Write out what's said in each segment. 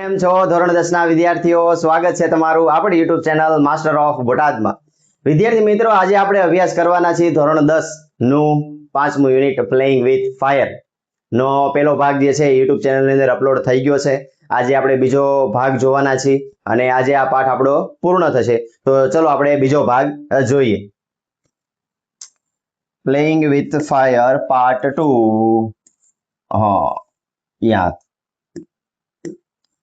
કેમ છો ધોરણ 10 ના વિદ્યાર્થીઓ? સ્વાગત છે તમારું આપણી YouTube ચેનલ માસ્ટર ઓફ બોટાદમાં. વિદ્યાર્થી મિત્રો, આજે આપણે અભ્યાસ કરવાના છીએ ધોરણ 10 નું 5મું યુનિટ પ્લેઇંગ વિથ ફાયર નો પહેલો ભાગ જે છે YouTube ચેનલની અંદર અપલોડ થઈ ગયો છે. આજે આપણે બીજો ભાગ જોવાના છીએ અને આજે આ પાઠ આપણો પૂર્ણ થશે. તો ચલો આપણે બીજો ભાગ જોઈએ. Playing with fire part 2. યાદ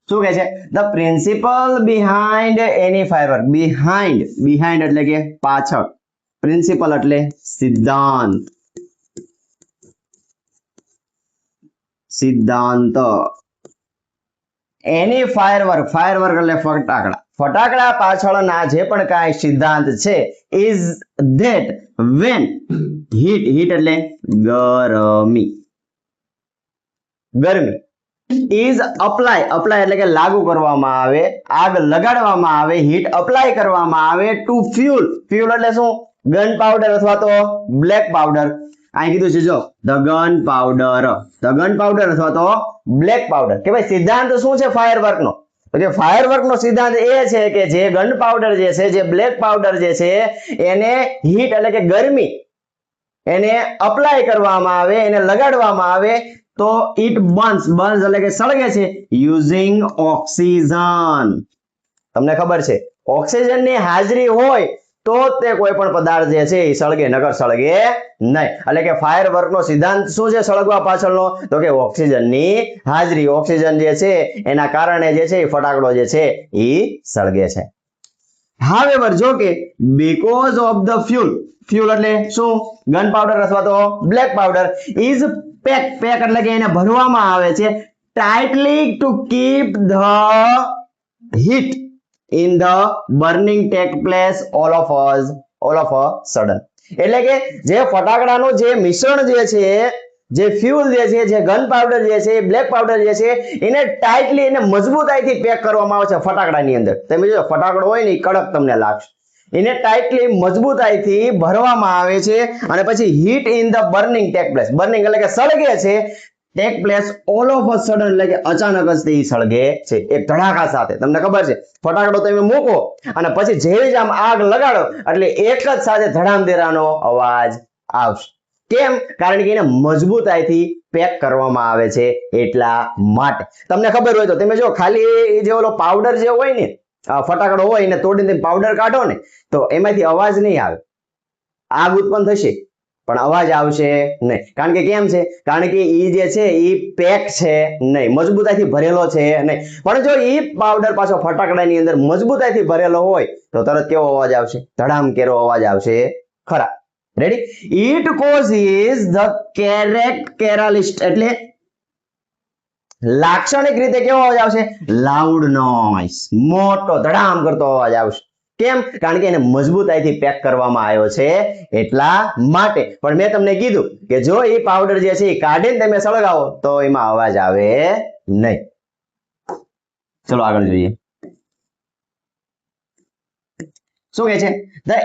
શું કહે છે? The principal behind any firework. Behind એટલે કે પાછળ, પ્રિન્સિપલ એટલે સિદ્ધાંત. એની ફાયરવર્ક એટલે ફટાકડા પાછળના જે પણ કાંઈ સિદ્ધાંત છે ઇઝ ધેટ વેન હીટ એટલે ગરમી is apply એટલે કે લાગુ કરવામાં આવે, આગ લગાડવામાં આવે, હીટ અપ્લાય કરવામાં આવે ટુ ફ્યુલ એટલે શું? ગન પાવડર અથવા તો બ્લેક પાવડર. અહીં કીધું છે જો ધ ગન પાવડર અથવા તો બ્લેક પાવડર. કે ભાઈ સિદ્ધાંત શું છે ફાયરવર્ક નો? તો કે ફાયરવર્ક નો સિદ્ધાંત એ છે કે જે ગન પાવડર જે છે, જે બ્લેક પાવડર જે છે, એને હીટ એટલે કે ગરમી એને અપ્લાય કરવામાં આવે, એને લગાડવામાં આવે તો ઇટ બર્ન્સ એટલે કે સળગે છે યુઝિંગ ઓક્સિજન. તમને ખબર છે ઓક્સિજનની હાજરી હોય તો તે કોઈ પણ પદાર્થ જે છે એ સળગે, નકર સળગે નહીં. એટલે કે ફાયરવર્ક નો સિદ્ધાંત શું છે સળગવા પાછળનો? તો કે ઓક્સિજનની હાજરી. ઓક્સિજન જે છે એના કારણે જે છે એ ફટાકડો જે છે એ સળગે છે. However, જો કે because of the fuel એટલે શું? ગન પાવડર અથવા તો બ્લેક પાવડર is પેક એટલે કે એને ભરવામાં આવે છે tightly to keep the heat in the burning take place all of a sudden. એટલે કે જે ફટાકડાનું જે મિશ્રણ જે છે, જે ફ્યુલ જે છે, જે ગન પાવડર જે છે, બ્લેક પાવડર જે છે, એને ટાઇટલી એને મજબૂતાઈથી પેક કરવામાં આવે છે ફટાકડાની અંદર. તમે જો ફટાકડો હોય ને કડક તમને લાગશે, એને ટાઇટલી મજબૂતાઈથી ભરવામાં આવે છે અને પછી heat in the burning take place. Burning એટલે કે સળગે છે, take place all of a sudden એટલે કે અચાનક જ તે સળગે છે, એક ધડાકા સાથે. તમને ખબર છે ફટાકડો તમે મૂકો અને પછી જેવી જ આમ આગ લગાડો એટલે એક જ સાથે ધડામધેરાનો અવાજ આવશે. કેમ? કારણ કે એને મજબૂતાઈથી પેક કરવામાં આવે છે એટલા માટે. તમને ખબર હોય તો તમે જો ખાલી જે ઓલો પાવડર જે હોય ને, ફટાકડો હોય એને તોડીને પાવડર કાઢો ને તો એમાંથી અવાજ નહીં આવે. આગ ઉત્પન્ન થશે પણ અવાજ આવશે નહીં. કારણ કે કેમ છે? કારણ કે ઈ જે છે ઈ પેક છે નહીં, મજબૂતાઈથી ભરેલો છે નહીં. પણ જો ઈ પાવડર પાછો ફટાકડાની અંદર મજબૂતાઈથી ભરેલો હોય તો તરત કેવો અવાજ આવશે? ધડામકેરો અવાજ આવશે ખરા. રેડી? ઇટ કોઝિસ ધ કેરાલિસ્ટ એટલે લાક્ષણિક રીતે કેવો અવાજ આવશે? લાઉડ નોઇસ, મોટો ધડામ કરતો અવાજ આવશે. કેમ? કારણ કે એને મજબૂતાઈથી પેક કરવામાં આવ્યો છે એટલા માટે. પણ મેં તમને કીધું કે જો એ પાવડર જે છે એ કાઢીને તમે સળગાવો તો એમાં અવાજ આવે નહીં. ચલો આગળ જોઈએ. શું કહે છે? ધ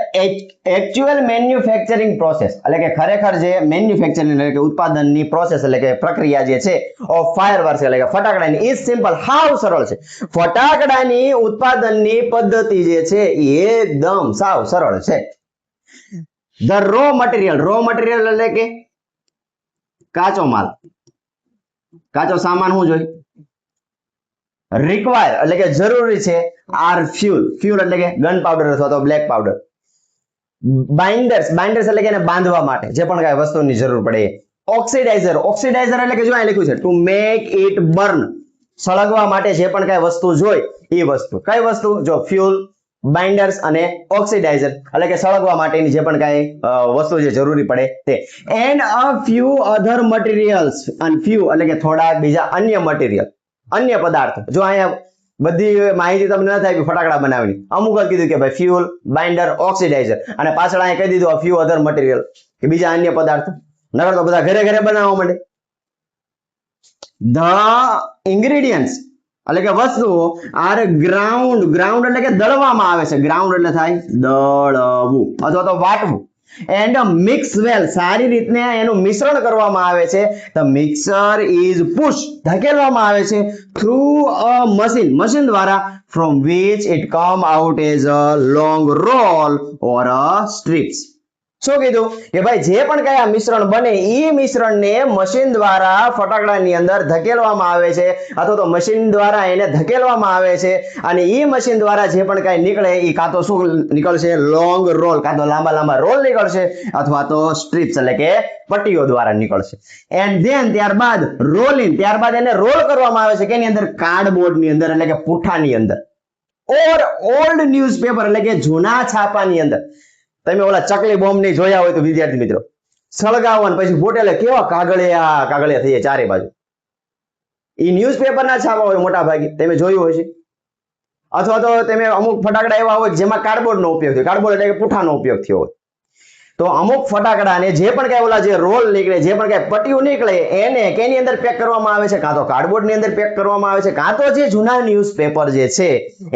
એક્ચ્યુઅલ મેન્યુફેક્ચરિંગ પ્રોસેસ એટલે કે ખરેખર જે મેન્યુફેક્ચરિંગ એટલે કે ઉત્પાદનની પ્રોસેસ એટલે કે પ્રક્રિયા જે છે ઓફ ફાયરવર્ક્સ એટલે કે ફટાકડાની ઇઝ સિમ્પલ. હાવ સરળ છે. ફટાકડાની ઉત્પાદનની પદ્ધતિ જે છે એ એકદમ સાવ સરળ છે. ધ રો મટીરિયલ એટલે કે કાચો માલ, કાચો સામાન શું જોઈએ? રિક્વાયર એટલે કે જરૂરી છે. આર ફ્યુલ એટલે કે ગન પાવડર અથવા તો બ્લેક પાવડર. બાઇન્ડર્સ એટલે કે એને બાંધવા માટે જે પણ કઈ વસ્તુની જરૂર પડે. ઓક્સિડાઇઝર એટલે કે જો અહીં લખ્યું છે ટુ મેક ઇટ બર્ન, સળગવા માટે જે પણ કઈ વસ્તુ જોઈ એ વસ્તુ. કઈ વસ્તુ? જો ફ્યુલ, બાઇન્ડર્સ અને ઓક્સિડાઇઝર એટલે કે સળગવા માટેની જે પણ કઈ વસ્તુ જે જરૂરી પડે તે. And a few other materials, અને ફ્યુ એટલે કે થોડા બીજા અન્ય મટીરિયલ, અન્ય પદાર્થ. જો અહીંયા બધી માહિતી તમને ન થાય ફટાકડા બનાવવાની, અમુક જ કીધું કે ભાઈ ફ્યુલ, બાઇન્ડર, ઓક્સિડાઇઝર અને પાછળ અહીંયા કહી દીધું ફ્યુ અધર મટીરિયલ કે બીજા અન્ય પદાર્થ. નકર તો બધા ઘરે બનાવવા માંડે. ધ ઇન્ગ્રેડિયન્ટ્સ એટલે કે વસ્તુઓ આર ગ્રાઉન્ડ એટલે કે દળવામાં આવે છે. ગ્રાઉન્ડ એટલે થાય દળવું અથવા તો વાટવું. એન્ડ મિક્સ વેલ, સારી રીતને એનું મિશ્રણ કરવામાં આવે છે. ધ મિક્સર ઇઝ પુશ, ધકેલવામાં આવે છે થ્રુ અ મશીન, મશીન દ્વારા, from which it come out as a long roll or a strips. શું કીધું કે ભાઈ જે પણ કઈ આ મિશ્રણ બને એ મિશ્રણને મશીન દ્વારા ફટાકડાની અંદર ધકેલવામાં આવે છે, અથવા તો મશીન દ્વારા એને ધકેલવામાં આવે છે, અને એ મશીન દ્વારા જે પણ કઈ નીકળે એ કાં તો શું નીકળશે, લોંગ રોલ, કાં તો લાંબા લાંબા રોલ નીકળશે, અથવા તો સ્ટ્રીપ્સ એટલે કે પટ્ટીઓ દ્વારા નીકળશે. એન્ડ ધેન ત્યારબાદ રોલિંગ, ત્યારબાદ એને રોલ કરવામાં આવે છે કેની અંદર, કાર્ડબોર્ડ ની અંદર એટલે કે પુઠ્ઠાની અંદર, ઓર ઓલ્ડ ન્યૂઝપેપર એટલે કે જૂના છાપાની અંદર. તમે ઓલા ચકલી બોમ્બ ની જોયા હોય તો વિદ્યાર્થી મિત્રો, સળગાવવા પછી ફોટેલે કેવા કાગળિયા થઈ જાય ચારે બાજુ, એ ન્યૂઝપેપર ના છાપા હોય મોટા ભાગે, તમે જોયું હશે. અથવા તો તમે અમુક ફટાકડા એવા હોય જેમાં કાર્ડબોર્ડ નો ઉપયોગ થયો, કાર્ડબોર્ડ એટલે કે પુઠ્ઠાનો ઉપયોગ થયો હોય, તો અમુક ફટાકડાને જે પણ કઈ ઓલા જે રોલ નીકળે, જે પણ કઈ પટ્ટીઓ નીકળે, એને કેની અંદર પેક કરવામાં આવે છે, કાં તો કાર્ડબોર્ડ ની અંદર પેક કરવામાં આવે છે, કાં તો જે જૂના ન્યૂઝપેપર જે છે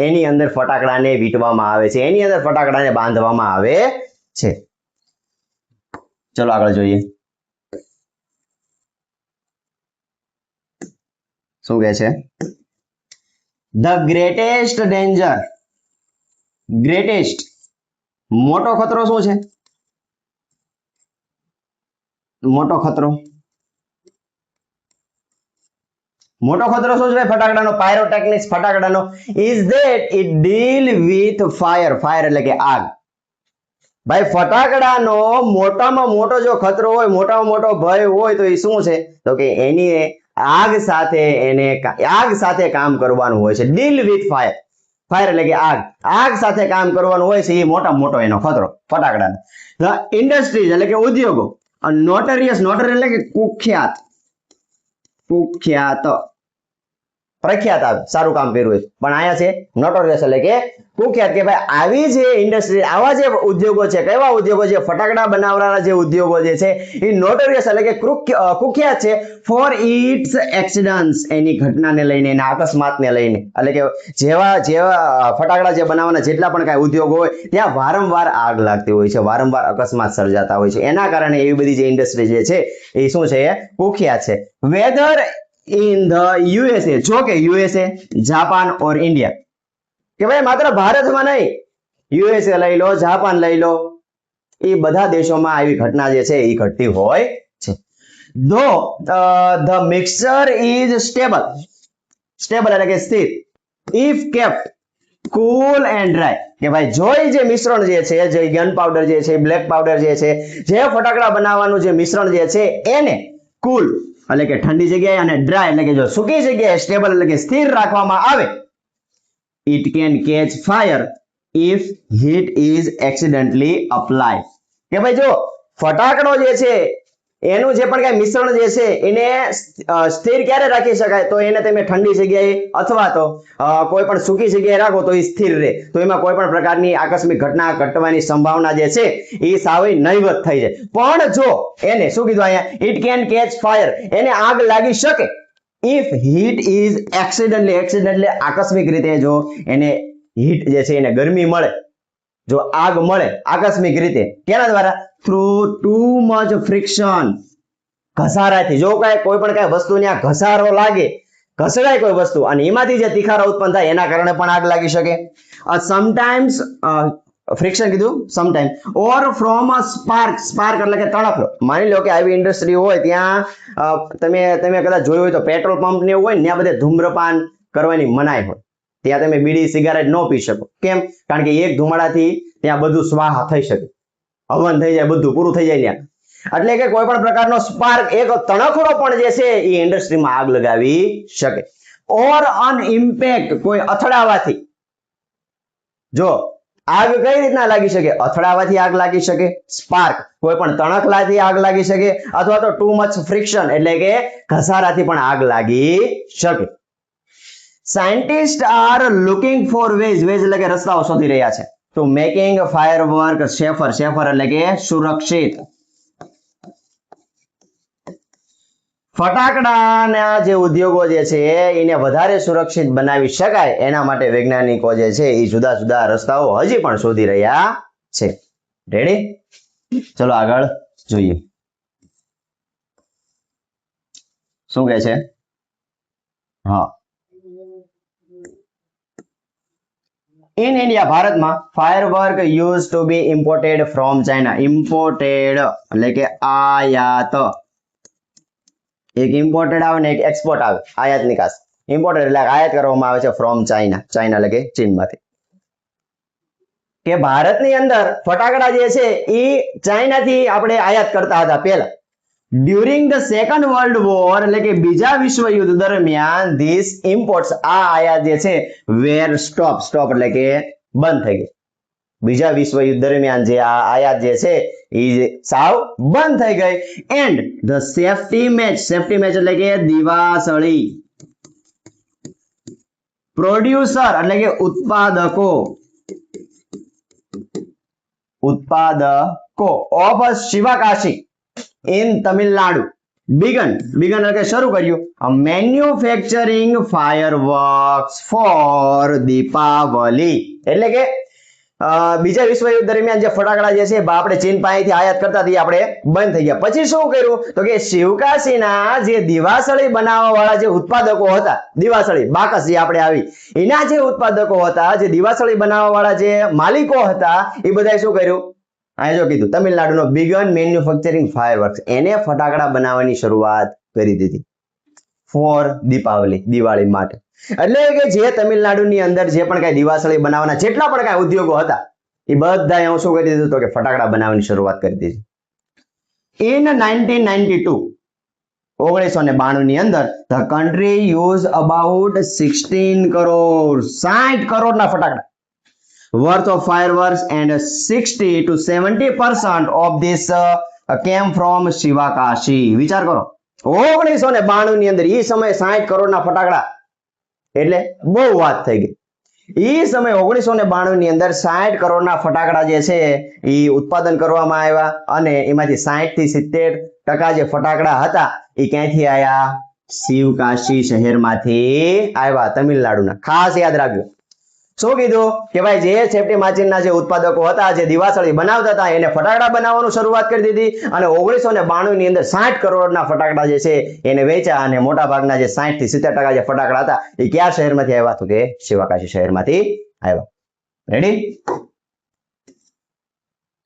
એની અંદર ફટાકડાને વીંટવામાં આવે છે, એની અંદર ફટાકડાને બાંધવામાં આવે છે. ચલો આગળ જોઈએ શું કહે છે. ધ ગ્રેટેસ્ટ ડેન્જર, ગ્રેટેસ્ટ મોટો ખતરો શું છે, મોટો ખતરો, મોટો ખતરો શું છે ફટાકડાનો, પાયરોટેક્નિક્સ ફટાકડાનો, is that it deal with fire, fire એટલે કે આગ. ભાઈ ફટાકડાનો મોટામાં મોટો જો ખતરો હોય, મોટામાં મોટો ભય હોય તો એ શું છે, તો કે એની આગ સાથે, એને આગ સાથે કામ કરવાનું હોય છે. ડીલ વિથ ફાયર, ફાયર એટલે કે આગ, આગ સાથે કામ કરવાનું હોય છે, એ મોટામાં મોટો એનો ખતરો ફટાકડાનો. ધ ઇન્ડસ્ટ્રીઝ એટલે કે ઉદ્યોગો, નોટરિયસ, નોટરિયસ એટલે કે કુખ્યાત, કુખ્યાત, પ્રખ્યાત આવે સારું કામ કર્યું હોય, પણ આયા છે નોટોરિયસ એટલે કે કુખ્યાત, કે ભાઈ આવી જે ઇન્ડસ્ટ્રી, આવા જે ઉદ્યોગો છે, કેવા ઉદ્યોગો છે, ફટાકડા બનાવવાના જે ઉદ્યોગો જે છે એ નોટોરિયસ એટલે કે કુખ્યાત છે ફોર ઇટ્સ એક્સિડન્ટ્સ, એની ઘટનાને લઈને, એના અકસ્માતને લઈને, એટલે કે જેવા ફટાકડા જે બનાવવાના જેટલા પણ કાંઈ ઉદ્યોગો હોય ત્યાં વારંવાર આગ લાગતી હોય છે, વારંવાર અકસ્માત સર્જાતા હોય છે, એના કારણે એવી બધી જે ઇન્ડસ્ટ્રી જે છે એ શું છે, કુખ્યાત છે. વેધર in the USA, જો કે USA, જાપાન ઓર ઇન્ડિયા, કે ભાઈ માત્ર ભારતમાં નહીં, USA લઈ લો, જાપાન લઈ લો, એ બધા દેશોમાં આવી ઘટના જે છે એ ઘટતી હોય છે. ધો the mixture is stable, stable એટલે કે સ્થિર, if kept cool and dry, કે ભાઈ જો જે મિશ્રણ જે છે, જે ગન પાવડર જે છે, બ્લેક પાવડર જે છે, જે ફટાકડા બનાવવાનું જે મિશ્રણ જે છે એને કુલ એટલે કે ઠંડી જગ્યાએ અને ડ્રાય એટલે કે જો સૂકી જગ્યાએ, સ્ટેબલ એટલે કે સ્થિર રાખવામાં આવે, it can catch fire if heat is accidentally applied, કે ભાઈ જો ફટાકડો જે છે એનું જે પણ કઈ મિશ્રણ જે છે એને સ્થિર ક્યારે રાખી શકાય, તો એને તમે ઠંડી જગ્યાએ અથવા તો કોઈ પણ સૂકી જગ્યાએ રાખો તો એ સ્થિર રહે, તો એમાં કોઈ પણ પ્રકારની આકસ્મિક ઘટના ઘટવાની સંભાવના જે છે એ સાવ નહીવત થઈ જાય. પણ જો એને શું કીધું અહીંયા, ઇટ કેન કેચ ફાયર, એને આગ લાગી શકે, ઇફ હીટ ઇઝ એક્સિડન્ટલી આકસ્મિક રીતે જો એને હીટ જે છે એને ગરમી મળે, જો આગ મળે આકસ્મિક રીતે, કેના દ્વારા, થ્રુ ટુ મચ ફ્રિક્શન, ઘસારાથી, જો કોઈ પણ કઈ વસ્તુ ત્યાં ઘસારો લાગે, ઘસડાય કોઈ વસ્તુ અને એમાંથી જે તિખારા ઉત્પન્ન થાય એના કારણે પણ આગ લાગી શકે. સમટાઈમ્સ ફ્રિક્શન કીધું, sometime, or from a spark, spark એટલે કે તણખલો. માની લો કે આવી ઇન્ડસ્ટ્રી હોય ત્યાં તમે કદાચ જોયું હોય તો પેટ્રોલ પંપ ને એવું હોય ને ત્યાં બધે ધૂમ્રપાન કરવાની મનાઈ હોય, ત્યાં તમે બીડી સિગારેટ ન પી શકો. કેમ? કારણ કે એક ધુમાડાથી ત્યાં બધું સ્વાહા થઈ શકે, હવન થઈ જાય, બધું પૂરું થઈ જાય ત્યાં. એટલે કે કોઈ પણ પ્રકારનો સ્પાર્ક, એક તણખલો પણ જે છે એ ઇન્ડસ્ટ્રીમાં આગ લગાવી શકે. ઓર અન ઇમ્પેક્ટ, કોઈ અથડાવાથી, જો આગ કઈ રીતના લાગી શકે, અથડાવાથી આગ લાગી શકે, સ્પાર્ક કોઈ પણ તણખલાથી આગ લાગી શકે, અથવા તો ટુ મચ ફ્રિક્શન એટલે કે ઘસારાથી પણ આગ લાગી શકે. Scientist are looking for ways, ways એટલે કે રસ્તાઓ શોધી રહ્યા છે, to making firework safer, safer એટલે કે સુરક્ષિત. ફટાકડાના જે ઉદ્યોગો જે છે એને વધારે સુરક્ષિત બનાવી શકાય એના માટે વૈજ્ઞાનિકો જે છે એ જુદા જુદા રસ્તાઓ હજી પણ શોધી રહ્યા છે. રેડી? ચલો આગળ જોઈએ શું કહે છે. હા, ઇન ઇન્ડિયા ભારતમાં firework use to be imported from China. Imported એટલે કે આયાત. એક ઇમ્પોર્ટેડ આવે ને એક એક્સપોર્ટ આવે, આયાત નિકાસ. ઇમ્પોર્ટેડ એટલે આયાત કરવામાં આવે છે ફ્રોમ ચાઇના. ચાઇના એટલે કે ચીનમાંથી. કે ભારતની અંદર ફટાકડા જે છે એ ચાઇનાથી આપણે આયાત કરતા હતા પહેલા. During the second world war એટલે કે બીજા વિશ્વ યુદ્ધ દરમિયાન ધીસ ઇમ્પોર્ટ્સ આ આયાત જે છે વેર સ્ટોપ એટલે કે બંધ થઈ ગઈ. બીજા વિશ્વ યુદ્ધ દરમિયાન જે આ આયાત જે છે એ સાવ બંધ થઈ ગઈ. એન્ડ ધ સેફ્ટી મેચ એટલે કે દિવાસળી પ્રોડ્યુસર એટલે કે ઉત્પાદકો of Sivakasi in Tamil Nadu began એટલે કે શરૂ કર્યું મેન્યુફેક્ચરિંગ ફાયરવર્ક્સ ફોર દીપાવલી. એટલે કે બીજા વિશ્વ યુદ્ધ દરમિયાન જે ફટાકડા જે છે આપણે ચીન પાસેથી આયાત કરતા હતી આપણે બંધ થઈ ગયા. પછી શું કર્યું તો કે શિવકાશીના જે દિવાસળી બનાવવા વાળા જે ઉત્પાદકો હતા, દિવાસળી બાકસ જે આપણે આવી એના જે ઉત્પાદકો હતા, જે દિવાસળી બનાવવા વાળા જે માલિકો હતા, એ બધાએ શું કર્યું અહીં જો કીધું તમિલનાડુનો બિગન મેન્યુફેક્ચરિંગ ફાયરવર્ક્સ, એને ફટાકડા બનાવવાની શરૂઆત કરી દીધી ફોર દીપાવલી, દિવાળી માટે. એટલે કે જે તમિલનાડુની અંદર જે પણ કઈ દિવાસળી બનાવવાના જેટલા પણ કઈ ઉદ્યોગો હતા એ બધા હું શું કરી દીધું તો કે ફટાકડા બનાવવાની શરૂઆત કરી દીધી. ઇન 1992 1992 ની અંદર ધ કન્ટ્રી યુઝ અબાઉટ 16 કરોડના ફટાકડા worth of fireworks and 60 to 70% of this came from Shivakashi. વિચાર કરો 1992 ની અંદર એ સમયે 60 કરોડના ફટાકડા એટલે બહુ વાત થઈ ગઈ. એ સમયે 1992 ની અંદર 60 કરોડના ફટાકડા જે છે એ ઉત્પાદન કરવામાં આવ્યા અને એમાંથી 60 થી 70% જે ફટાકડા હતા એ ક્યાંથી આવ્યા? શિવકાશી શહેરમાંથી આવ્યા, તમિલનાડુના. ખાસ યાદ રાખજો. શું કીધું કે ભાઈ જે સેફ્ટી માચીનના જે ઉત્પાદકો હતા, જે દિવાસળી બનાવતા હતા, એને ફટાકડા બનાવવાનું શરૂઆત કરી દીધી અને 1992 ની અંદર 60 કરોડના ફટાકડા જે છે એને વેચ્યા અને મોટા ભાગના જે 60 થી 70% જે ફટાકડા હતા એ કયા શહેરમાંથી આવ્યા? તો કે શિવકાશી શહેરમાંથી આવ્યા. રેડી?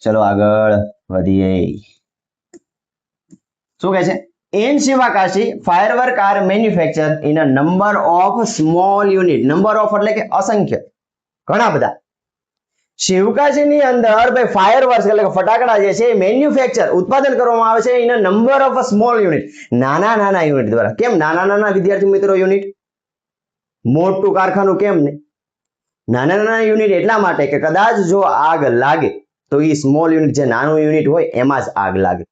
ચલો આગળ વધીએ. શું કહે છે? In Shivakashi, fireworks are manufactured in a number of small units. Number of એટલે કે અસંખ્ય, ઘણા બધા. શિવકાશીની અંદર ભાઈ ફાયરવર્ક્સ એટલે કે ફટાકડા જે છે મેન્યુફેક્ચર ઉત્પાદન કરવામાં આવે છે in a number of small unit, નાના યુનિટ દ્વારા. કેમ નાના વિદ્યાર્થી મિત્રો યુનિટ? મોટું કારખાનું કેમ ને? નાના યુનિટ એટલા માટે કે કદાચ જો આગ લાગે તો એ સ્મોલ યુનિટ જે નાનું યુનિટ હોય એમાં જ આગ લાગે.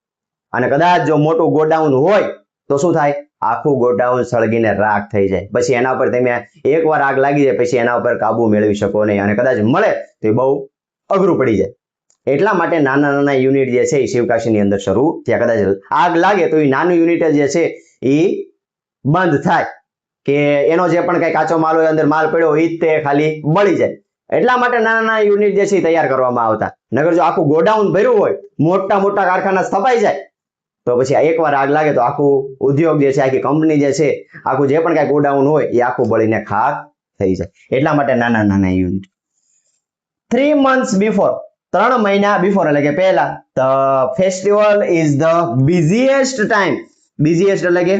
અને કદાચ જો મોટું ગોડાઉન હોય તો શું થાય? આખું ગોડાઉન સળગીને રાખ થઈ જાય. પછી એના ઉપર તમે એકવાર આગ લાગી જાય પછી એના ઉપર કાબુ મેળવી શકો નહીં અને કદાચ મળે તો એ બહુ અઘરું પડી જાય. એટલા માટે નાના યુનિટ જે છે એ શિવકાશીની અંદર શરૂ થયા. કદાચ આગ લાગે તો એ નાનું યુનિટ જે છે એ બંધ થાય કે એનો જે પણ કઈ કાચો માલ હોય, અંદર માલ પડ્યો હોય, તે ખાલી બળી જાય. એટલા માટે નાના યુનિટ જે છે તૈયાર કરવામાં આવતા. નગર જો આખું ગોડાઉન ભર્યું હોય, મોટા કારખાના સ્થપાઈ જાય તો પછી એકવાર આગ લાગે તો આખું ઉદ્યોગ જે છે, આખી કંપની જે છે, આખું જે પણ કઈ ગોડાઉન હોય એ આખું બળીને ખાક થઈ જાય. એટલા માટે નાના યુનિટ. 3 months before, 3 મહિના બિફોર એટલે કે પહેલા, the festival is the busiest time. busiest એટલે કે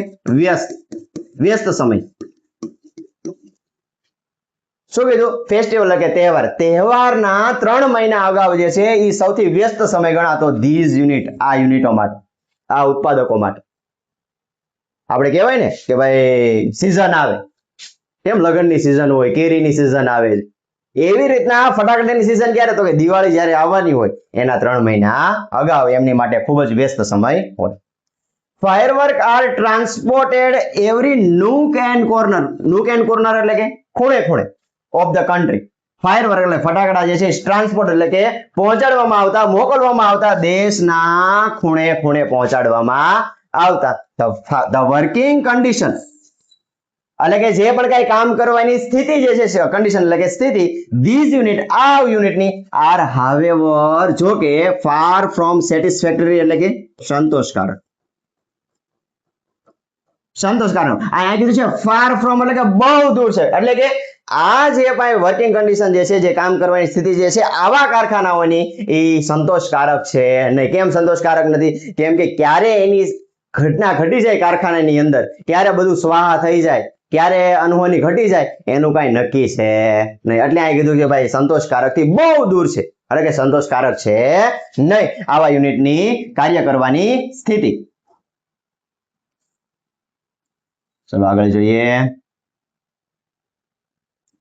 વ્યસ્ત સમય. શું કીધું? ફેસ્ટિવલ એટલે કે તહેવાર. તહેવારના 3 મહિના અગાઉ જે છે એ સૌથી વ્યસ્ત સમય ગણાતો ધીઝ યુનિટ, આ યુનિટો માટે, આ ઉત્પાદકો માટે. આપણે કહેવાય ને કે ભાઈ સિઝન આવે, કેમ લગ્નની સિઝન હોય, કેરીની સિઝન આવે, એવી રીતના ફટાકડાની સિઝન ક્યારે? તો કે દિવાળી જ્યારે આવવાની હોય એના 3 મહિના અગાઉ એમની માટે ખૂબ જ વ્યસ્ત સમય હોય. Firework are transported every nook and corner. Nook and corner એટલે કે ખૂણે ઓફ ધ કન્ટ્રી. ફાયરવર્ક એટલે ફટાકડા જે છે ટ્રાન્સપોર્ટ એટલે કે પહોંચાડવામાં આવતા, મોકલવામાં આવતા, દેશના ખૂણે પહોંચાડવામાં આવતા. ધ વર્કિંગ કન્ડિશન એટલે કે જે પણ કઈ કામ કરવાની સ્થિતિ જે છે કન્ડિશન એટલે કે સ્થિતિ ધીઝ યુનિટ આ યુનિટની આર હાવેવર જો કે ફાર ફ્રોમ સેટિસ્ફેક્ટરી એટલે કે સંતોષકારક અહીંયા કીધું છે ફાર ફ્રોમ એટલે કે બહુ દૂર છે એટલે કે આ જે ભાઈ વર્કિંગ કન્ડિશન જે છે જે કામ કરવાની સ્થિતિ જે છે આવા કારખાનાઓની એ સંતોષકારક છે નહીં. કેમ સંતોષકારક નથી? કેમ કે ક્યારે એની ઘટના ઘટી જાય કારખાનાની અંદર, ક્યારે બધું સ્વાહા થઈ જાય, ક્યારે અનહોની ઘટી જાય એનું કઈ નક્કી છે નહીં. એટલે આ કીધું કે ભાઈ સંતોષકારક થી બહુ દૂર છે એટલે કે સંતોષકારક છે નહીં આવા યુનિટની કાર્ય કરવાની સ્થિતિ. ચલો આગળ જોઈએ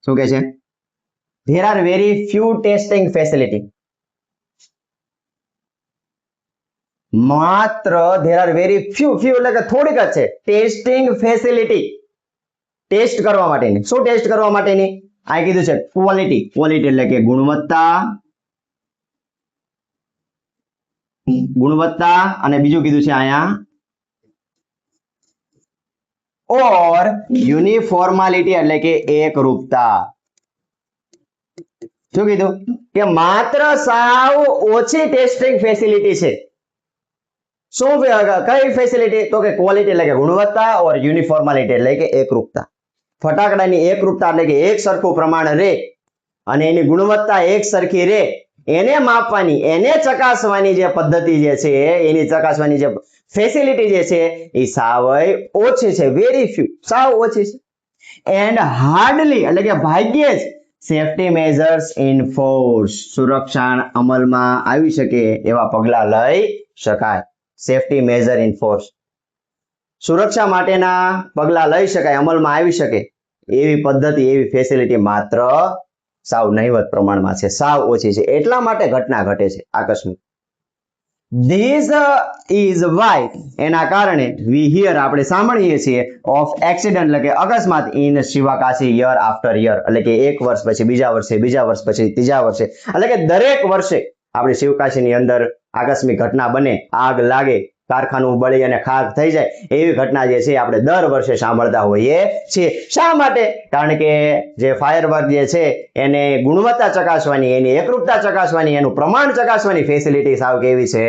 શું કે છે. there are very few testing facility. માત્ર there are very few એટલે કે થોડીક જ છે ટેસ્ટિંગ ફેસિલિટી ટેસ્ટ કરવા માટેની. શું ટેસ્ટ કરવા માટેની? આ કીધું છે ક્વોલિટી એટલે કે ગુણવત્તા અને બીજું કીધું છે અહીંયા ઓર યુનિફોર્માલિટી એટલે કે એકરૂપતા. શું કીધું કે માત્ર સાવ ઓછી ટેસ્ટિંગ ફેસિલિટી છે. શું કઈ ફેસિલિટી? તો કે ક્વોલિટી એટલે કે ગુણવત્તા ઓર યુનિફોર્માલિટી એટલે કે એકરૂપતા. ફટાકડાની એકરૂપતા એટલે કે એક સરખું પ્રમાણ રે અને એની ગુણવત્તા એક સરખી રે એને માપવાની એને ચકાસવાની જે પદ્ધતિ જે છે એની ચકાસવાની જે ફેસિલિટી જે છે એ સાવ ઓછી છે. વેરી ફ્યુ સાવ ઓછી છે. એન્ડ હાર્ડલી એટલે કે ભાગ્યે જ સેફટી મેઝર્સ ઇન ફોર્સ સુરક્ષા અમલમાં આવી શકે એવા પગલા લઈ શકાય. સેફટી મેઝર ઇન ફોર્સ સુરક્ષા માટેના પગલા લઈ શકાય અમલમાં આવી શકે એવી પદ્ધતિ એવી ફેસિલિટી માત્ર સાવ નહિવત પ્રમાણમાં છે સાવ ઓછી છે એટલા માટે ઘટના ઘટે છે આકસ્મિક. This is why એના કારણે we hear આપણે સાંભળીએ છીએ of accident એટલે કે અકસ્માત in Sivakasi year after year એટલે કે એક વર્ષ પછી બીજા વર્ષે પછી ત્રીજા વર્ષે એટલે કે દરેક વર્ષે આપણી શિવકાશીની અંદર આકસ્મિક ઘટના બને આગ લાગે કારખાનું બળી અને ખાક થઈ જાય એવી ઘટના જે છે આપણે દર વર્ષે સાંભળતા હોઈએ છીએ. શા માટે? કારણ કે જે ફાયર વર્ક જે છે એને ગુણવત્તા ચકાસવાની એની એકરૂપતા ચકાસવાની એનું પ્રમાણ ચકાસવાની ફેસિલિટી સાવ કેવી છે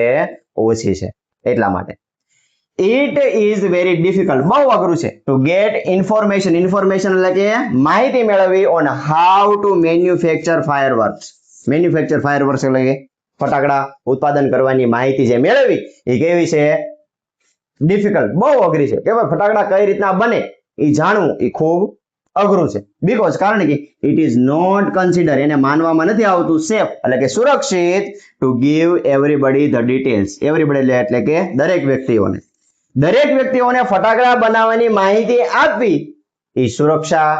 ઓછી છે એટલા માટે. It is very difficult બહુ અઘરું છે to get information એટલે કે માહિતી મેળવવી on how to manufacture fireworks. Manufacture fireworks એટલે કે ફટાકડા ઉત્પાદન કરવાની માહિતી જે મેળવી એ કેવી છે ડિફિકલ્ટ બહુ અઘરી છે કે ભાઈ ફટાકડા કઈ રીતના બને એ જાણવું એ ખૂબ અઘરું છે. બીકોઝ કારણ કે ઇટ ઇઝ નોટ કન્સિડર એને માનવામાં નથી આવતું સેફ એટલે કે સુરક્ષિત to give everybody the details. Everybody એટલે કે દરેક વ્યક્તિઓને ફટાકડા બનાવવાની માહિતી આપવી એ સુરક્ષા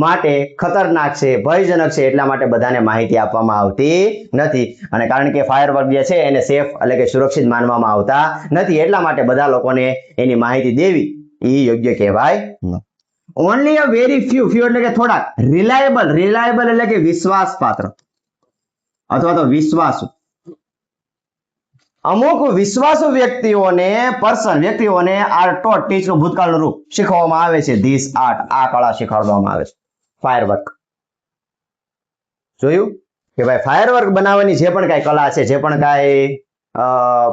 માટે ખતરનાક છે ભયજનક છે એટલા માટે બધાને માહિતી આપવામાં આવતી નથી અને કારણ કે ફાયરવર્ક જે છે એને સેફ એટલે કે સુરક્ષિત માનવામાં આવતા નથી એટલા માટે બધા લોકોને એની માહિતી દેવી એ યોગ્ય કહેવાય. ઓનલી અ વેરી ફ્યુ એટલે કે થોડાક રિલાયબલ એટલે કે વિશ્વાસપાત્ર અથવા તો વિશ્વાસુ અમુક વિશ્વાસુ વ્યક્તિઓને આર ટોટ ટીચનું ભૂતકાળનું રૂપ શીખવવામાં આવે છે. ધીસ આર્ટ આ કળા શીખવાડવામાં આવે છે. ફાયરવર્ક જોયું કે ભાઈ ફાયરવર્ક બનાવવાની જે પણ કઈ કલા છે જે પણ કઈ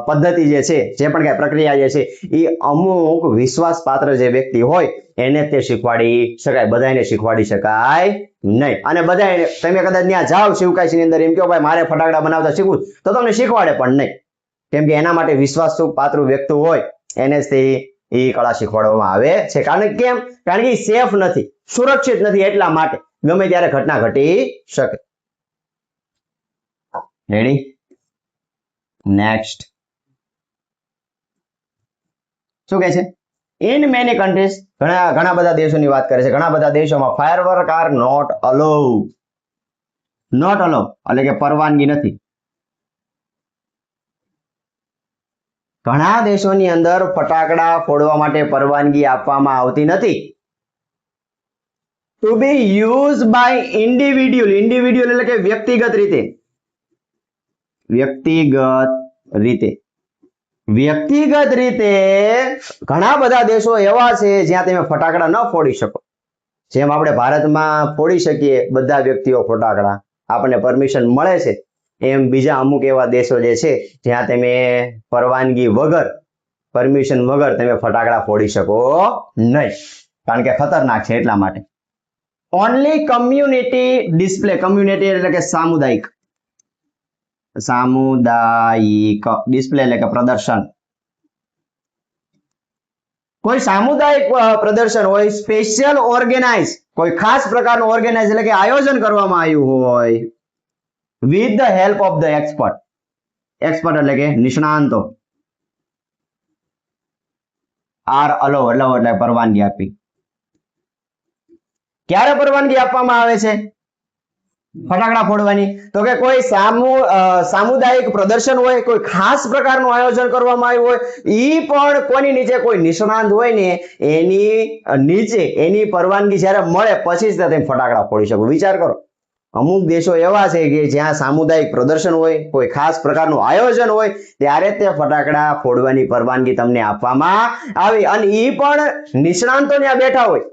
પદ્ધતિ જે છે જે પણ કઈ પ્રક્રિયા જે છે એ અમુક વિશ્વાસપાત્ર જે વ્યક્તિ હોય એને તે શીખવાડી શકાય બધાને શીખવાડી શકાય નહીં. અને બધાને તમે કદાચ ત્યાં જાઓ શિવકાશીની અંદર એમ કહો ભાઈ મારે ફટાકડા બનાવતા શીખવું તો તમને શીખવાડે પણ નહીં કેમ કે એના માટે વિશ્વાસપાત્ર વ્યક્તિ હોય એને જ તે એ કળા શીખવાડવામાં આવે છે. કારણ કે એ સેફ નથી સુરક્ષિત નથી એટલા માટે ગમે ત્યારે ઘટના ઘટી શકે. રેડી નેક્સ્ટ શું કહે છે? ઇન મેની કન્ટ્રીઝ ઘણા બધા દેશોની વાત કરે છે. ઘણા બધા દેશોમાં ફાયરવર્ક આર નોટ અલાઉડ એટલે કે પરવાનગી નથી. ઘણા દેશોની અંદર ફટાકડા ફોડવા માટે પરવાનગી આપવામાં આવતી નથી. To be use by individual એટલે કે વ્યક્તિગત રીતે ઘણા બધા દેશો એવા છે જ્યાં તમે ફટાકડા ન ફોડી શકો જેમ આપણે ભારતમાં ફોડી શકીએ બધા વ્યક્તિઓ ફટાકડા, આપણને પરમિશન મળે છે, એમ બીજા અમુક એવા દેશો જે છે જ્યાં તમે પરવાનગી વગર, પરમિશન વગર તમે ફટાકડા ફોડી શકો નહીં, કારણ કે ખતરનાક છે એટલા માટે. ઓનલી કમ્યુનિટી ડિસ્પ્લે, કમ્યુનિટી એટલે કે સામુદાયિક, સામુદાયિક ડિસ્પ્લે એટલે કે પ્રદર્શન. કોઈ સામુદાયિક પ્રદર્શન હોય, સ્પેશિયલ ઓર્ગેનાઇઝ, કોઈ ખાસ પ્રકારનું ઓર્ગેનાઇઝ એટલે કે આયોજન કરવામાં આવ્યું હોય, with the help of the expert, expert એટલે કે નિષ્ણાંતો, આર અલો એટલે પરવાનગી આપી. ક્યારે પરવાનગી આપવામાં આવે છે ફટાકડા ફોડવાની? તો કે કોઈ સામુદાયિક પ્રદર્શન હોય, કોઈ ખાસ પ્રકારનું આયોજન કરવામાં આવ્યું હોય, ઈ પણ કોની નીચે? કોઈ નિષ્ણાંત હોય ને એની નીચે, એની પરવાનગી જ્યારે મળે પછી જ તમે ફટાકડા ફોડી શકો. વિચાર કરો, અમુક દેશો એવા છે કે જ્યાં સામુદાયિક પ્રદર્શન હોય, કોઈ ખાસ પ્રકારનું આયોજન હોય, ત્યારે તે ફટાકડા ફોડવાની પરવાનગી તમને આપવામાં આવી, અને ઈ પણ નિષ્ણાંતો ત્યાં બેઠા હોય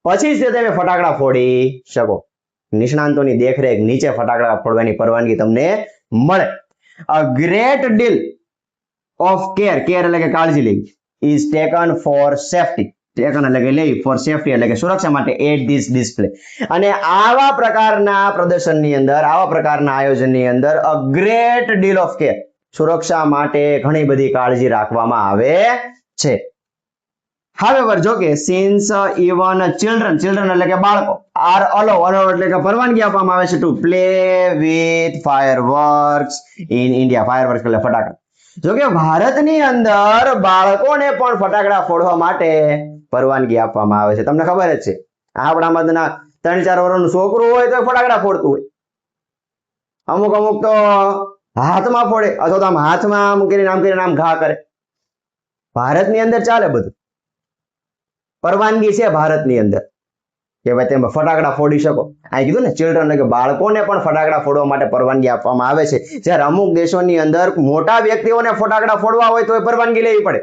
પછી જ તમે ફટાકડા ફોડી શકો. નિષ્ણાંતોની દેખરેખ નીચે ફટાકડા ફોડવાની પરવાનગી તમને મળે. A great deal of care, care એટલે કે કાળજી લેવી, is taken for safety, taken એટલે કે લેવી, ફોર સેફટી એટલે કે સુરક્ષા માટે, એટ ધીસ ડિસ્પ્લે. અને આવા પ્રકારના પ્રદર્શનની અંદર, આવા પ્રકારના આયોજનની અંદર અ ગ્રેટ ડીલ ઓફ કેર, સુરક્ષા માટે ઘણી બધી કાળજી રાખવામાં આવે છે. However, જો કે since even children એટલે કે બાળકો are allowed એટલે કે પરવાનગી આપવામાં આવે છે to play with fireworks in India, fireworks એટલે ફટાકડા. જો કે ભારતની અંદર બાળકોને પણ ફટાકડા ફોડવા માટે પરવાનગી આપવામાં આવે છે. તમને ખબર જ છે, આપણામાં 3-4 વર્ષનું છોકરું હોય તો ફટાકડા ફોડતું હોય, અમુક તો હાથમાં ફોડે, અથવા તો આમ હાથમાં આમ કરીને આમ ઘા કરે. ભારતની અંદર ચાલે બધું, પરવાનગી છે ભારતની અંદર કે ભાઈ તમે ફટાકડા ફોડી શકો. આ કીધું ને, ચિલ્ડ્રન એટલે કે બાળકોને પણ ફટાકડા ફોડવા માટે પરવાનગી આપવામાં આવે છે. જ્યારે અમુક દેશોની અંદર મોટા વ્યક્તિઓને ફટાકડા ફોડવા હોય તો એ પરવાનગી લેવી પડે,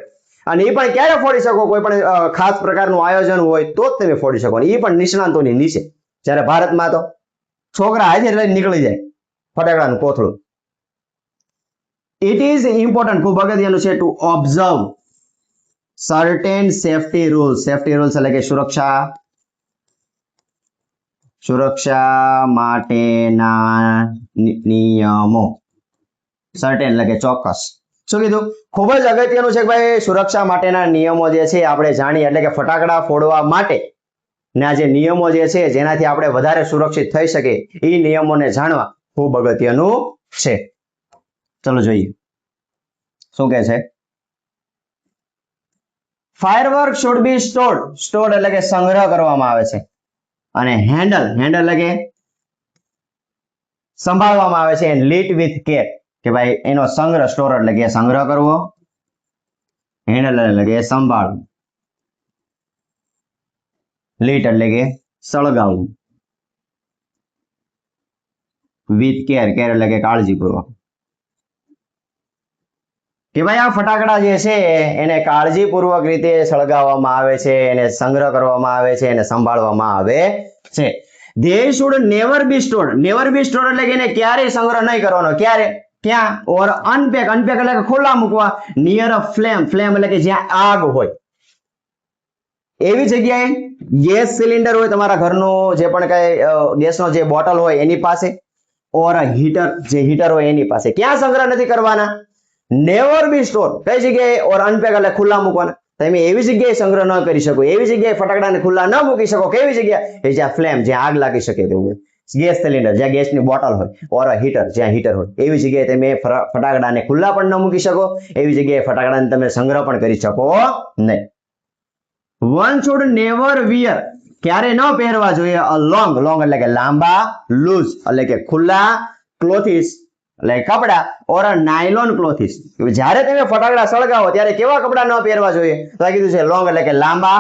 અને એ પણ ક્યારે ફોડી શકો? કોઈ પણ ખાસ પ્રકારનું આયોજન હોય તો જ તમે ફોડી શકો, એ પણ નિષ્ણાંતોની નીચે. જ્યારે ભારતમાં તો છોકરા હાજર લઈને નીકળી જાય ફટાકડાનું કોથળું. ઇટ ઇઝ ઇમ્પોર્ટન્ટ, ખૂબ અગત્યનું છે, to observe certain safety rules, safety rules એટલે કે સુરક્ષા માટેના નિયમો. certain એટલે કે ચોક્કસ. શું કીધું? ખૂબ જ અગત્યનું છે કે ભાઈ સુરક્ષા માટેના નિયમો જે છે આપણે જાણીએ, એટલે કે ફટાકડા ફોડવા માટે ના જે નિયમો જે છે જેનાથી આપણે વધારે સુરક્ષિત થઈ શકે, એ નિયમોને જાણવા ખૂબ અગત્યનું છે. ચલો જોઈએ શું કહે છે. ફાયરવર્ક should be stored એટલે કે સંગ્રહ કરવામાં આવે છે, અને હેન્ડલ એટલે કે સંભાળવામાં આવે છે, and lit with care કે ભાઈ એનો સંગ્રહ, સ્ટોર એટલે કે સંગ્રહ કરવો, હેન્ડલ એટલે કે સંભાળવું, lit એટલે કે સળગાવવું, with care એટલે કે કાળજીપૂર્વક. કે ભાઈ આ ફટાકડા જે છે એને કાળજીપૂર્વક રીતે સળગાવવામાં આવે છે, એને સંગ્રહ કરવામાં આવે છે, એને સંભાળવામાં આવે છે. They should never be stored, એટલે કે એને ક્યારેય સંગ્રહ નહીં કરવાનો. ક્યારે? ક્યાં? or unpack એટલે કે ખુલ્લા મૂકવા, near a flame એટલે કે જ્યાં આગ હોય એવી જગ્યાએ. ગેસ સિલિન્ડર હોય તમારા ઘરનો, જે પણ કઈ ગેસનો જે બોટલ હોય એની પાસે, or હીટર, જે હીટર હોય એની પાસે. ક્યાં સંગ્રહ નથી કરવાના? Never be store. કઈ જગ્યાએ? ઓર અનપેક એટલે ખુલ્લા મૂકવાના. તમે એવી જગ્યાએ સંગ્રહ ન કરી શકો, એવી જગ્યાએ ફટાકડાને ખુલ્લા ન મૂકી શકો. કેવી જગ્યા? જ્યાં ફ્લેમ, જ્યાં આગ લાગી શકે તેવું, ગેસ સિલિન્ડર જ્યાં ગેસની બોટલ હોય, ઓર હીટર જ્યાં હીટર હોય, એવી જગ્યાએ તમે ફટાકડાને ખુલ્લા પણ ન મૂકી શકો, એવી જગ્યાએ ફટાકડાને તમે સંગ્રહ પણ કરી શકો નહીં. One should never wear, ક્યારે ન પહેરવા જોઈએ, a long એટલે કે લાંબા, લૂઝ એટલે કે ખુલ્લા, ક્લોથીસ એટલે કપડા, ઓર નાયલોન ક્લોથીસ. જ્યારે તમે ફટાકડા સળગાવો ત્યારે કેવા કપડા ન પહેરવા જોઈએ? તો કીધું છે લોંગ એટલે કે લાંબા,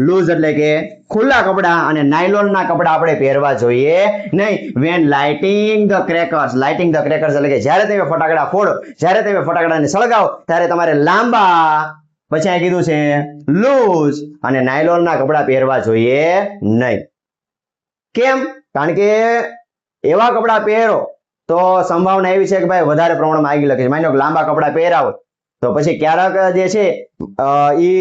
લૂઝ એટલે કે ખુલ્લા કપડા, અને નાયલોનના કપડા આપણે પહેરવા જોઈએ નહીં. વેન લાઇટિંગ ધ ક્રેકર્સ એટલે કે જ્યારે તમે ફટાકડા ફોડો, જ્યારે તમે ફટાકડાને સળગાવો ત્યારે તમારે લાંબા પછી આ કીધું છે લૂઝ, અને નાયલોનના કપડા પહેરવા જોઈએ નહીં. કેમ? કારણ કે એવા કપડા પહેરો તો સંભાવના એવી છે કે ભાઈ વધારે પ્રમાણમાં આગ લાગે છે. માની લો કે લાંબા કપડા પહેર્યા હોય તો પછી ક્યારેક જે છે એ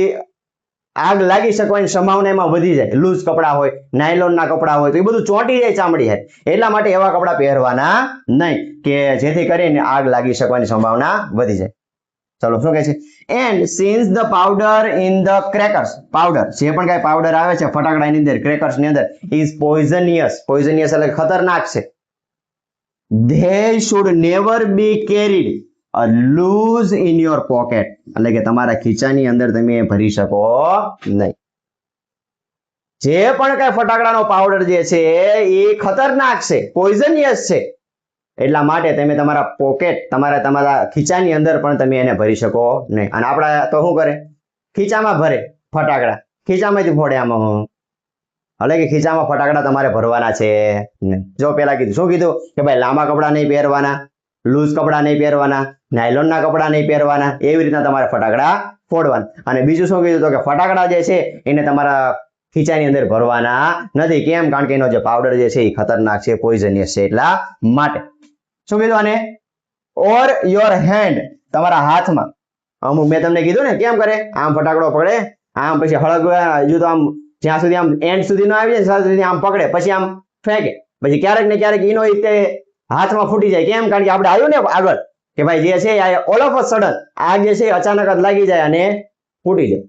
આગ લાગી શકવાની સંભાવના એમાં વધી જાય. લૂઝ કપડા હોય, નાયલોનના કપડા હોય તો એ બધું ચોંટી જાય ચામડી હાથે. એટલા માટે એવા કપડા પહેરવાના નહીં કે જેથી કરીને આગ લાગી શકવાની સંભાવના વધી જાય. ચલો શું કહે છે? And since the powder in the crackers, powder જે પણ કઈ પાવડર આવે છે ફટાકડાની અંદર, ક્રેકર્સ ની અંદર, ઇઝ પોઈઝનિયસ, પોઈઝનિયસ એટલે ખતરનાક છે. They should never be carried loose in your pocket, એટલે કે તમારા ખીચાની અંદર તમે ભરી શકો નહીં. જે પણ કઈ ફટાકડાનો પાવડર જે છે એ ખતરનાક છે, પોઈઝનિયસ છે, એટલા માટે તમે તમારા પોકેટ, તમારા ખીચાની અંદર પણ તમે એને ભરી શકો નહીં. અને આપણા તો શું કરે? ખીચામાં ભરે ફટાકડા, ખીચામાંથી ફોડે આમાં. એટલે કે ખીચામાં ફટાકડા તમારે ભરવાના છે નહીં. જો પેલા કીધું, શું કીધું કે ભાઈ લાંબા કપડા નહીં પહેરવાના, લૂઝ કપડા નહીં પહેરવાના, નાયલોનના કપડા નહીં પહેરવાના, એવી રીતના તમારે ફટાકડા ફોડવાના. અને બીજું શું કીધું તો કે ફટાકડા જે છે એને તમારા ખીચાની અંદર ભરવાના નથી. કેમ? કારણ કે એનો જે પાવડર જે છે એ ખતરનાક છે, પોઈઝનિયસ છે, એટલા માટે. શું કીધું? આને ઓર યોર હેન્ડ, તમારા હાથમાં. અમુક મેં તમને કીધું ને કેમ કરે, આમ ફટાકડો પકડે, આમ પછી હળગવા, હજુ તો આમ જ્યાં સુધી આમ એન્ડ સુધી ન આવી જાય ત્યાં સુધી આમ પકડે, પછી આમ ફેંકે, પછી ક્યારેક ને ક્યારેક એનો રીતે હાથમાં ફૂટી જાય. કેમ? કારણ કે આપણે આવ્યું ને આગળ કે ભાઈ જે છે ઓલ ઓફ અ સડન આગ જે છે અચાનક જ લાગી જાય અને ફૂટી જાય.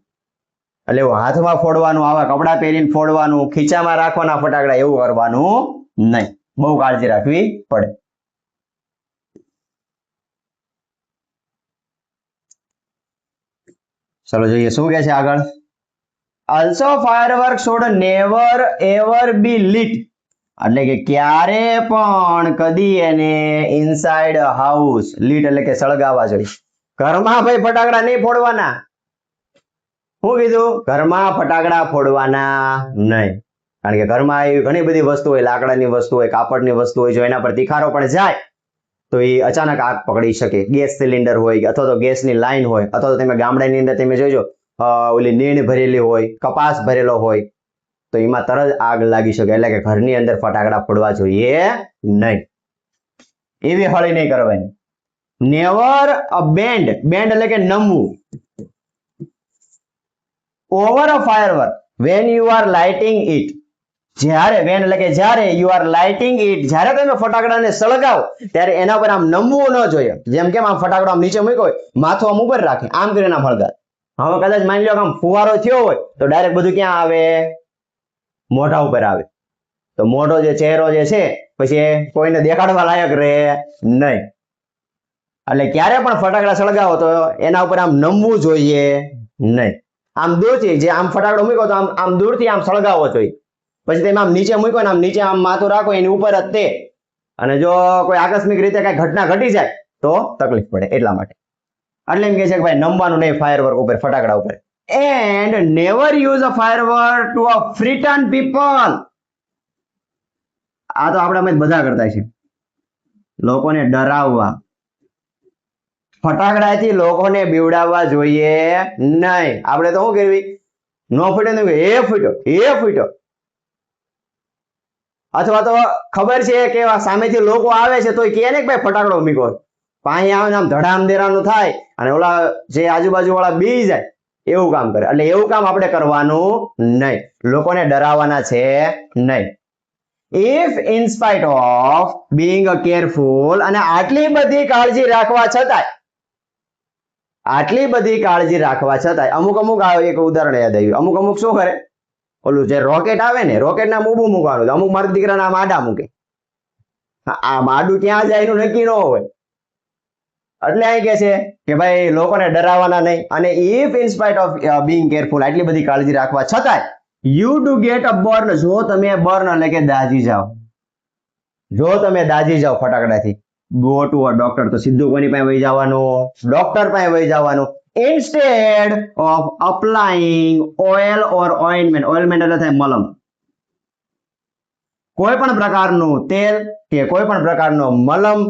એટલે એવું હાથમાં ફોડવાનું, આવા કપડા પહેરીને ફોડવાનું, ખીચામાં રાખવાના ફટાકડા, એવું કરવાનું નહીં. બહુ કાળજી રાખવી પડે. ચલો જોઈએ શું કહે છે આગળ. Also fireworks should never ever be lit, એટલે કે ક્યારે પણ કદી એને ઇનસાઇડ હાઉસ, lit એટલે કે સળગાવવા જોઈએ. ઘરમાં ભાઈ ફટાકડા નહીં ફોડવાના. શું કીધું? ઘરમાં ફટાકડા ફોડવાના નહીં. કારણ કે ઘરમાં એવી ઘણી બધી વસ્તુ હોય, લાકડાની વસ્તુ હોય, કાપડની વસ્તુ હોય, જો એના પર તીખારો પણ જાય તો એ અચાનક આગ પકડી શકે. ગેસ સિલિન્ડર હોય અથવા તો ગેસની લાઈન હોય, અથવા તો તમે ગામડાની અંદર તમે જોજો ઓલી નીણ ભરેલી હોય, કપાસ ભરેલો હોય તો એમાં તરત આગ લાગી શકે. એટલે કે ઘરની અંદર ફટાકડા ફોડવા જોઈએ નહીં. એવી હળી નહીં કરવાની. નેવર અ બેન્ડ, બેન્ડ એટલે કે નમવું, over a firework when you are lighting it, જ્યારે વેન એટલે કે જ્યારે યુ આર લાઇટિંગ ઇટ, જ્યારે તમે ફટાકડાને સળગાવો ત્યારે એના પર આમ નમવું ન જોઈએ. જેમ કેમ આમ ફટાકડો આમ નીચે મૂક્યો હોય, માથું આમ ઉપર રાખે, આમ કરીને આમ હળગાવે. હવે કદાચ માની લો કે આમ ફુવારો થયો હોય તો ડાયરેક્ટ બધું ક્યાં આવે? મોઢા ઉપર આવે. તો મોઢો જે ચહેરો જે છે પછી કોઈને દેખાડવા લાયક રહે નહીં. એટલે ક્યારે પણ ફટાકડા સળગાવો તો એના ઉપર આમ નમવું જોઈએ નહીં. આમ દૂરથી જે આમ ફટાકડો મૂક્યો તો આમ દૂરથી આમ સળગાવવો જોઈએ. પછી તમે આમ નીચે મૂક્યો ને આમ નીચે આમ માથું રાખો એની ઉપર જ તે, અને જો કોઈ આકસ્મિક રીતે કઈ ઘટના ઘટી જાય તો તકલીફ પડે. એટલા માટે એટલે એમ કે છે કે ભાઈ નમવાનું નહીં ફાયરવર્ક ઉપર, ફટાકડા ઉપર. And never use a firework to a frighten people, આ તો આપણા બધા કરતા છે, લોકોને ડરાવવા. ફટાકડાથી લોકોને બીવડાવવા જોઈએ નહીં. આપણે તો શું કરવી? નો ફૂટ્યો એ ફૂટ્યો, એ ફૂટ્યો. અથવા તો ખબર છે કે સામેથી લોકો આવે છે તો કે ને ભાઈ ફટાકડો મૂકો, પાણી આવે આમ ધડામ દેરાનું થાય અને ઓલા જે આજુબાજુ વાળા બી જાય, એવું કામ કરે. એટલે એવું કામ આપણે કરવાનું નહીં. લોકોને ડરાવવાના છે નહીં. If in spite of being careful, અને આટલી બધી કાળજી રાખવા છતાંય અમુક એક ઉદાહરણ યાદ આવ્યું. અમુક શું કરે? ઓલું જે રોકેટ આવે ને, રોકેટ ના ઊભું મૂકવાનું. અમુક મારા દીકરાના આમ આડા મૂકે. આ આડું ક્યાં જાય એનું નક્કી ન હોય. એટલે અહીં કે છે કે ભાઈ લોકોને ડરાવવાના નહીં. અને if in spite of being careful, આટલી બધી કાળજી રાખવા છતાંય you do get a burn, જો તમે બર્ન એટલે કે દાઝી જાઓ, જો તમે દાઝી જાઓ ફટાકડાથી, go to a doctor, તો સીધું કોની પાસે વહી જવાનું? ડોક્ટર પાસે વહી જવાનું. instead of applying oil or ointment, ointment એટલે થાય મલમ, કોઈ પણ પ્રકારનું તેલ કે કોઈ પણ પ્રકારનો મલમ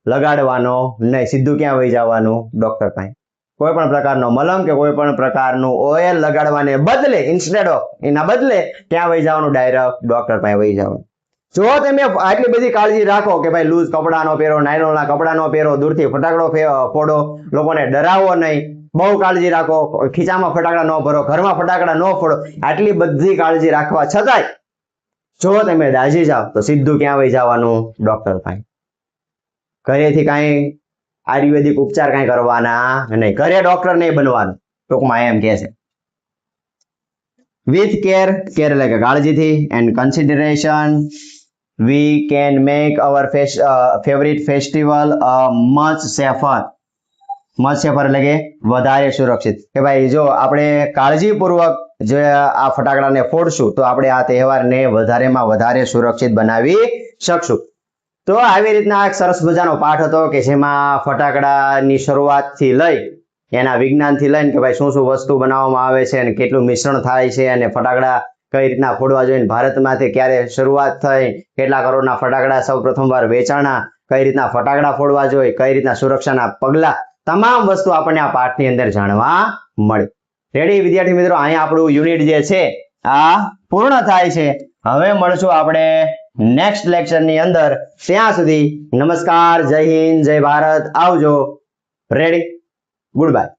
લગાડવાનો નહીં. સીધું ક્યાં વહી જવાનું? ડોક્ટર પાસે. કોઈ પણ પ્રકારનો મલમ કે કોઈ પણ પ્રકારનું ઓઇલ લગાડવાને બદલે ઇન્સ્ટેડ ઓફ એના બદલે ક્યાં વહી જવાનું? ડાયરેક્ટ ડોક્ટર પાસે વહી જવાનું. જો તમે આટલી બધી કાળજી રાખો કે ભાઈ લૂઝ કપડાનો પહેરો, નાયલોનના કપડાનો પહેરો, દૂરથી ફટાકડો ફોડો, લોકોને ડરાવો નહીં, બહુ કાળજી રાખો, ખીચામાં ફટાકડા ન ભરો, ઘરમાં ફટાકડા ન ફોડો, આટલી બધી કાળજી રાખવા છતાંય જો તમે દાઝી જાઓ તો સીધું ક્યાં વહી જવાનું? ડોક્ટર પાસે. ઘરેથી કાંઈ આયુર્વેદિક ઉપચાર કાંઈ કરવાના નહીં, ઘરે ડોક્ટર નહીં બનવાનું, ટૂંકમાં એમ કે છે. વિથ કેર, કેર એટલે કે કાળજીથી, and consideration we can make our favorite festival much safer. એટલે કે વધારે સુરક્ષિત. કે ભાઈ જો આપણે કાળજીપૂર્વક જો આ ફટાકડાને ફોડશું તો આપણે આ તહેવારને વધારેમાં વધારે સુરક્ષિત બનાવી શકશું. તો આવી રીતના એક સરસ મજાનો પાઠ હતો કે જેમાં ફટાકડાની શરૂઆતથી લઈ એના વિજ્ઞાનથી લઈને કે ભાઈ શું શું વસ્તુ બનાવવામાં આવે છે અને કેટલું મિશ્રણ થાય છે અને ફટાકડા કઈ રીતના ફોડવા જોઈએ, ભારતમાંથી ક્યારે શરૂઆત થઈ, કેટલા કરોડના ફટાકડા સૌ પ્રથમવાર વેચાણા, કઈ રીતના ફટાકડા ફોડવા જોઈએ, કઈ રીતના સુરક્ષાના પગલા, તમામ વસ્તુ આપણને આ પાઠની અંદર જાણવા મળે. રેડી વિદ્યાર્થી મિત્રો, અહીંયા આપણું યુનિટ જે છે આ પૂર્ણ થાય છે. હવે મળશું આપણે નેક્સ્ટ લેક્ચરની અંદર. ત્યાં સુધી નમસ્કાર, જય હિન્દ, જય ભારત, આવજો. Ready, good bye.